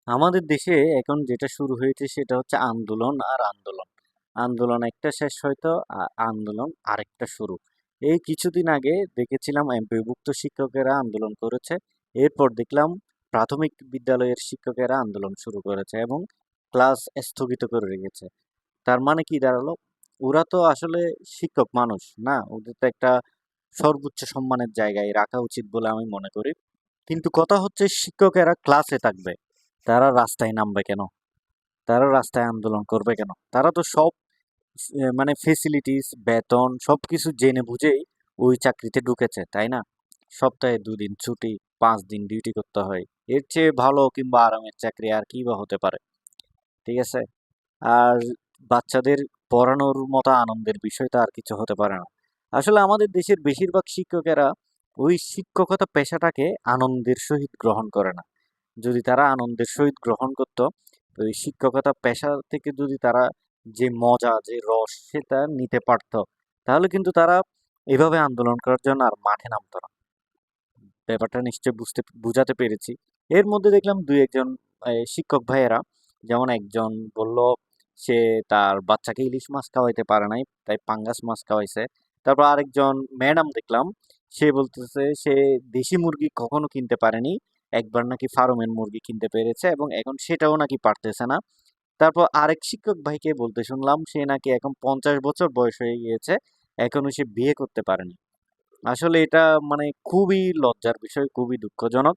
আমাদের দেশে এখন যেটা শুরু হয়েছে সেটা হচ্ছে আন্দোলন আর আন্দোলন। আন্দোলন একটা শেষ হয়তো আন্দোলন আরেকটা শুরু। এই কিছুদিন আগে দেখেছিলাম এমপিওভুক্ত শিক্ষকেরা আন্দোলন করেছে। এরপর দেখলাম প্রাথমিক বিদ্যালয়ের শিক্ষকেরা আন্দোলন শুরু করেছে এবং ক্লাস স্থগিত করে রেখেছে। তার মানে কি দাঁড়ালো? ওরা তো আসলে শিক্ষক মানুষ না? ওদের তো একটা সর্বোচ্চ সম্মানের জায়গায় রাখা উচিত বলে আমি মনে করি। কিন্তু কথা হচ্ছে শিক্ষকেরা ক্লাসে থাকবে, তারা রাস্তায় নামবে কেন? তারা রাস্তায় আন্দোলন করবে কেন? তারা তো সব মানে ফেসিলিটিস, বেতন সবকিছু জেনে বুঝেই ওই চাকরিতে ঢুকেছে, তাই না? সপ্তাহে ২ দিন ছুটি, ৫ দিন ডিউটি করতে হয়। এর চেয়ে ভালো কিংবা আরামের চাকরি আর কি বা হতে পারে? ঠিক আছে? আর বাচ্চাদের পড়ানোর মতো আনন্দের বিষয় তো আর কিছু হতে পারে না। আসলে আমাদের দেশের বেশিরভাগ শিক্ষকেরা ওই শিক্ষকতা পেশাটাকে আনন্দের সহিত গ্রহণ করে না। যদি তারা আনন্দের সহিত গ্রহণ করত, ওই শিক্ষকতা পেশা থেকে যদি তারা যে মজা, যে রস সেটা নিতে পারত, তাহলে কিন্তু তারা এভাবে আন্দোলন করার জন্য আর মাঠে নামতো না। ব্যাপারটা নিশ্চয়ই বুঝাতে পেরেছি। এর মধ্যে দেখলাম ২-১ জন শিক্ষক ভাইয়েরা, যেমন একজন বলল সে তার বাচ্চাকে ইলিশ মাছ খাওয়াইতে পারে নাই, তাই পাঙ্গাস মাছ খাওয়াইছে। তারপর আরেকজন ম্যাডাম দেখলাম, সে বলতেছে সে দেশি মুরগি কখনো কিনতে পারেনি। একবার নাকি ফার্মের মুরগি কিনতে পেরেছে এবং এখন সেটাও নাকি পারতেছে না। তারপর আরেক শিক্ষক ভাইকে বলতে শুনলাম সে নাকি এখন ৫০ বছর বয়স হয়ে গিয়েছে, এখনো সে বিয়ে করতে পারেনি। আসলে এটা মানে খুবই লজ্জার বিষয়, খুবই দুঃখজনক।